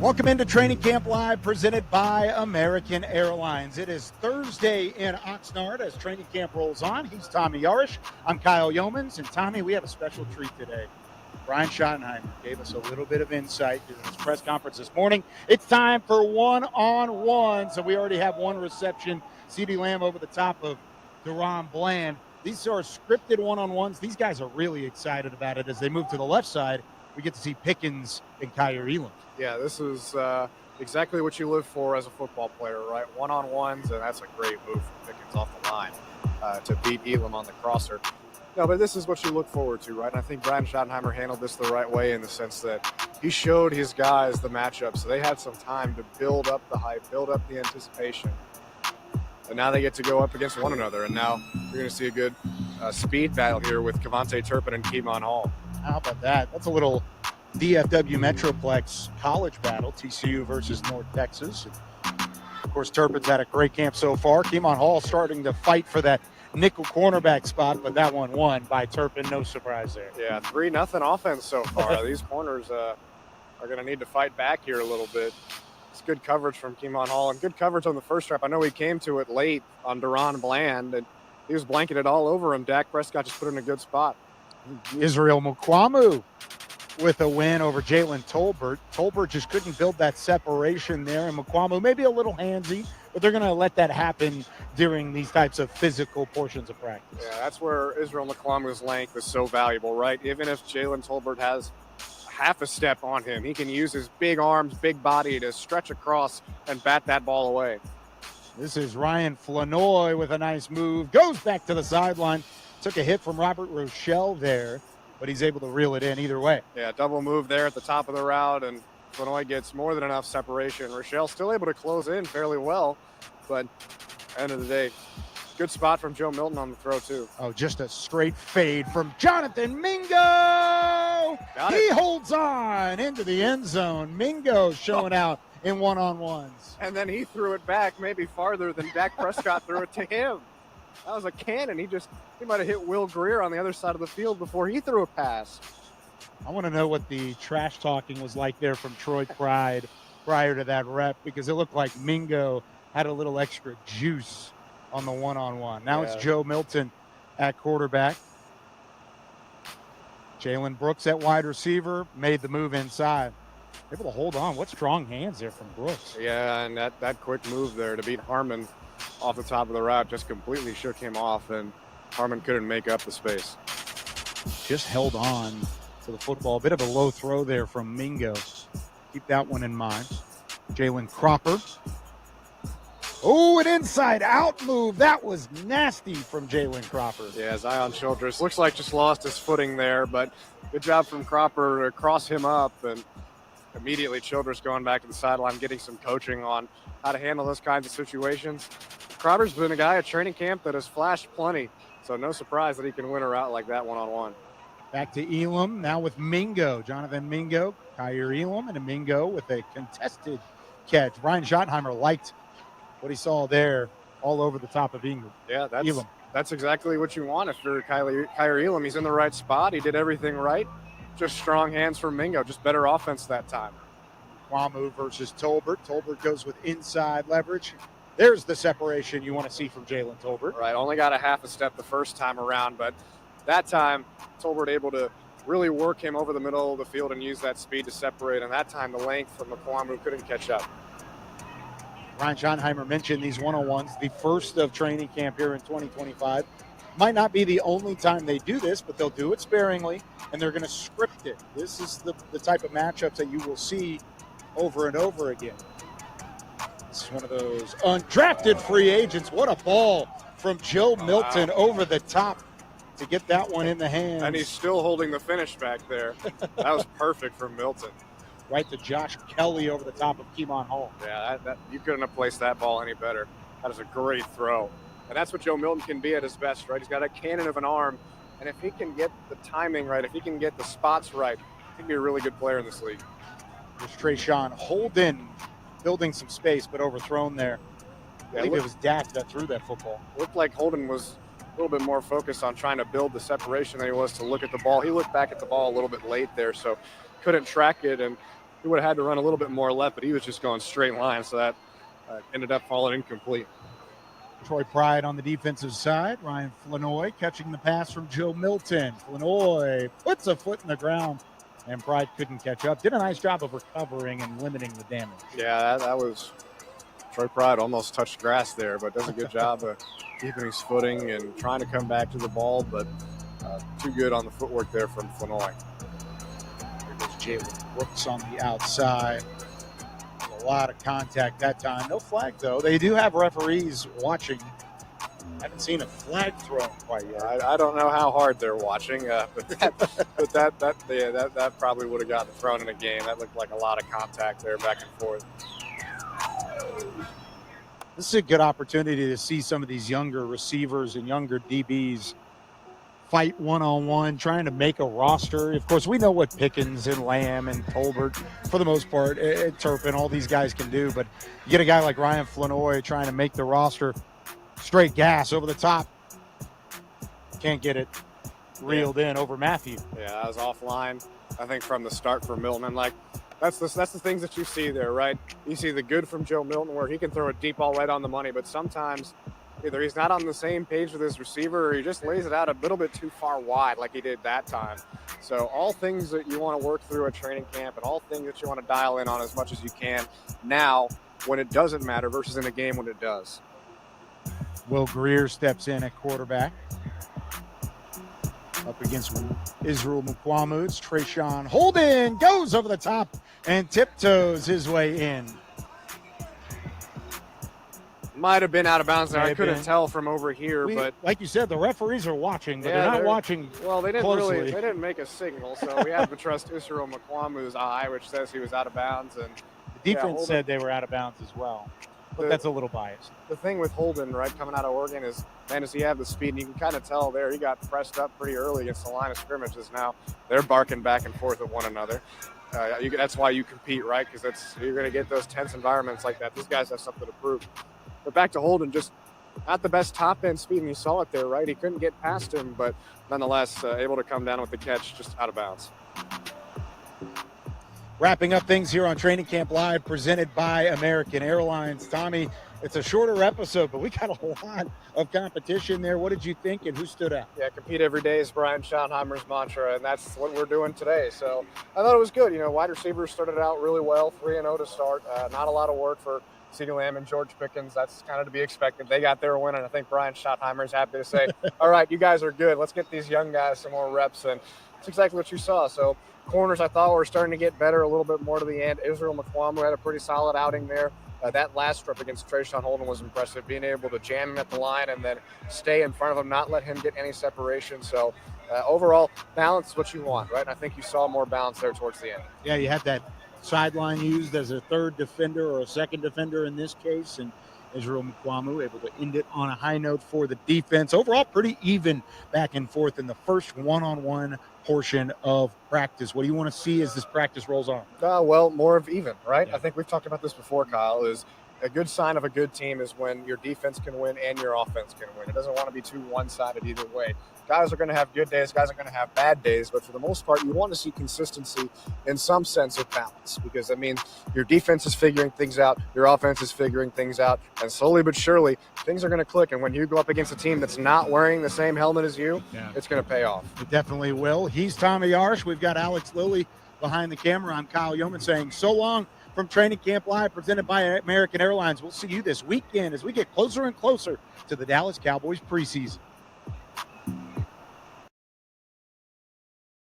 Welcome into Training Camp Live, presented by American Airlines. It is Thursday in Oxnard as training camp rolls on. He's Tommy Yarish. I'm Kyle Yeomans. And Tommy, we have a special treat today. Brian Schottenheimer gave us a little bit of insight during his press conference this morning. It's time for one-on-one. So we already have one reception. CeeDee Lamb over the top of Deron Bland. These are scripted one-on-ones. These guys are really excited about it. As they move to the left side, we get to see Pickens and Kyer Elam. Yeah, this is exactly what you live for as a football player, right? One-on-ones, and that's a great move from Pickens off the line to beat Elam on the crosser. No, but this is what you look forward to, right? And I think Brian Schottenheimer handled this the right way in the sense that he showed his guys the matchup, so they had some time to build up the hype, build up the anticipation. And now they get to go up against one another, and now you're going to see a good speed battle here with Kevontae Turpin and Keemon Hall. How about that? That's a little DFW Metroplex college battle, TCU versus North Texas. Of course, Turpin's had a great camp so far. Keemon Hall starting to fight for that nickel cornerback spot, but that one won by Turpin. No surprise there. Yeah, 3-0 offense so far. These corners are going to need to fight back here a little bit. It's good coverage from Keemon Hall and good coverage on the first drive. I know he came to it late on Deron Bland, and he was blanketed all over him. Dak Prescott just put him in a good spot. Israel Mukuamu with a win over Jalen Tolbert. Tolbert just couldn't build that separation there, and Mukuamu maybe a little handsy, but they're going to let that happen during these types of physical portions of practice. Yeah, that's where Israel Mukuamu's length is so valuable, right? Even if Jalen Tolbert has half a step on him, he can use his big arms, big body to stretch across and bat that ball away. This is Ryan Flanoy with a nice move. Goes back to the sideline. Took a hit from Robert Rochelle there, but he's able to reel it in either way. Yeah, double move there at the top of the route, and Flanoy gets more than enough separation. Rochelle's still able to close in fairly well, but at the end of the day, good spot from Joe Milton on the throw, too. Oh, just a straight fade from Jonathan Mingo. He holds on into the end zone. Mingo showing out in one-on-ones. And then he threw it back maybe farther than Dak Prescott threw it to him. That was a cannon. He might have hit Will Greer on the other side of the field before he threw a pass. I want to know what the trash talking was like there from Troy Pride prior to that rep, because it looked like Mingo had a little extra juice on the one-on-one. Now It's Joe Milton at quarterback. Jalen Brooks at wide receiver made the move inside. Able to hold on. What strong hands there from Brooks. Yeah, and that quick move there to beat Harmon off the top of the route just completely shook him off, and Harmon couldn't make up the space. Just held on to the football. A bit of a low throw there from Mingo. Keep that one in mind. Jalen Cropper. Oh, an inside-out move. That was nasty from Jalen Cropper. Yeah, Zion Childress looks like just lost his footing there, but good job from Cropper to cross him up, and immediately Childress going back to the sideline, getting some coaching on how to handle those kinds of situations. Cropper's been a guy at training camp that has flashed plenty, so no surprise that he can win a route like that one-on-one. Back to Elam, now with Mingo. Jonathan Mingo, Kyer Elam, and a Mingo with a contested catch. Brian Schottenheimer liked what he saw there all over the top of Elam. Yeah, that's exactly what you want if you're Kyer Elam. He's in the right spot. He did everything right. Just strong hands from Mingo, just better offense that time. Kwamu versus Tolbert. Tolbert goes with inside leverage. There's the separation you want to see from Jalen Tolbert. Right, only got a half a step the first time around, but that time Tolbert able to really work him over the middle of the field and use that speed to separate, and that time the length from Kwamu couldn't catch up. Ryan Schottenheimer mentioned these one-on-ones, the first of training camp here in 2025. Might not be the only time they do this, but they'll do it sparingly, and they're going to script it. This is the type of matchups that you will see over and over again. This is one of those undrafted free agents. What a ball from Joe Milton over the top to get that one in the hands. And he's still holding the finish back there. That was perfect from Milton. Right to Josh Kelly over the top of Keemon Hall. Yeah, you couldn't have placed that ball any better. That is a great throw. And that's what Joe Milton can be at his best, right? He's got a cannon of an arm. And if he can get the timing right, if he can get the spots right, he can be a really good player in this league. There's Trayshawn Holden building some space, but overthrown there. I believe it was Dak that threw that football. Looked like Holden was a little bit more focused on trying to build the separation than he was to look at the ball. He looked back at the ball a little bit late there, so couldn't track it. And he would have had to run a little bit more left, but he was just going straight line, so that ended up falling incomplete. Troy Pride on the defensive side. Ryan Flanoy catching the pass from Joe Milton. Flanoy puts a foot in the ground, and Pride couldn't catch up. Did a nice job of recovering and limiting the damage. Yeah, that was Troy Pride almost touched grass there, but does a good job of keeping his footing and trying to come back to the ball, but too good on the footwork there from Flanoy. There goes Jalen Brooks on the outside. A lot of contact that time. No flag, though. They do have referees watching. Haven't seen a flag thrown quite yet. I don't know how hard they're watching, but that probably would have gotten thrown in a game. That looked like a lot of contact there back and forth. This is a good opportunity to see some of these younger receivers and younger DBs fight one-on-one, trying to make a roster. Of course, we know what Pickens and Lamb and Tolbert, for the most part, Turpin, all these guys can do, but you get a guy like Ryan Flanoy trying to make the roster, straight gas over the top. Can't get it reeled in over Matthew. Yeah, that was offline, I think, from the start for Milton. And, like, that's the things that you see there, right? You see the good from Joe Milton where he can throw a deep ball right on the money, but sometimes either he's not on the same page with his receiver or he just lays it out a little bit too far wide like he did that time. So all things that you want to work through at training camp and all things that you want to dial in on as much as you can now when it doesn't matter versus in a game when it does. Will Greer steps in at quarterback. Up against Israel Mukwamu. It's Trayshawn Holden goes over the top and tiptoes his way in. Might have been out of bounds there. I couldn't tell from over here, but like you said, the referees are watching, but they're not watching. Well, they didn't closely. They didn't make a signal, so we have to trust Israel Mukwamu's eye, which says he was out of bounds. And the defense said they were out of bounds as well, but that's a little biased. The thing with Holden, right, coming out of Oregon is, man, does he have the speed? And you can kind of tell there he got pressed up pretty early against the line of scrimmages. Now they're barking back and forth at one another. That's why you compete, right? Because you're going to get those tense environments like that. These guys have something to prove. But back to Holden, just not the best top-end speed, and you saw it there, right? He couldn't get past him, but nonetheless able to come down with the catch just out of bounds. Wrapping up things here on Training Camp Live, presented by American Airlines. Tommy, it's a shorter episode, but we got a lot of competition there. What did you think, and who stood out? Yeah, compete every day is Brian Schottenheimer's mantra, and that's what we're doing today. So I thought it was good. Wide receivers started out really well, 3-0 to start. Not a lot of work for CeeDee Lamb and George Pickens. That's kind of to be expected. They got their win, and I think Brian Schottenheimer's happy to say, all right, you guys are good. Let's get these young guys some more reps, and it's exactly what you saw. So corners, I thought, were starting to get better a little bit more to the end. Israel Mukwamu had a pretty solid outing there. That last strip against Trayshawn Holden was impressive, being able to jam him at the line and then stay in front of him, not let him get any separation. So overall, balance is what you want, right? And I think you saw more balance there towards the end. Yeah, you had that sideline used as a third defender or a second defender in this case, and Israel Mukwamu able to end it on a high note for the defense. Overall, pretty even back and forth in the first one-on-one portion of practice. What do you want to see as this practice rolls on? Well, more of even, right? Yeah. I think we've talked about this before, Kyle, is a good sign of a good team is when your defense can win and your offense can win. It doesn't want to be too one-sided either way. Guys are going to have good days, guys are going to have bad days, but for the most part, you want to see consistency in some sense of balance, because that means your defense is figuring things out, your offense is figuring things out, and slowly but surely, things are going to click. And when you go up against a team that's not wearing the same helmet as you, it's going to pay off. It definitely will. He's Tommy Yarsh. We've got Alex Lilly behind the camera. I'm Kyle Yeoman saying so long from Training Camp Live, presented by American Airlines. We'll see you this weekend as we get closer and closer to the Dallas Cowboys preseason.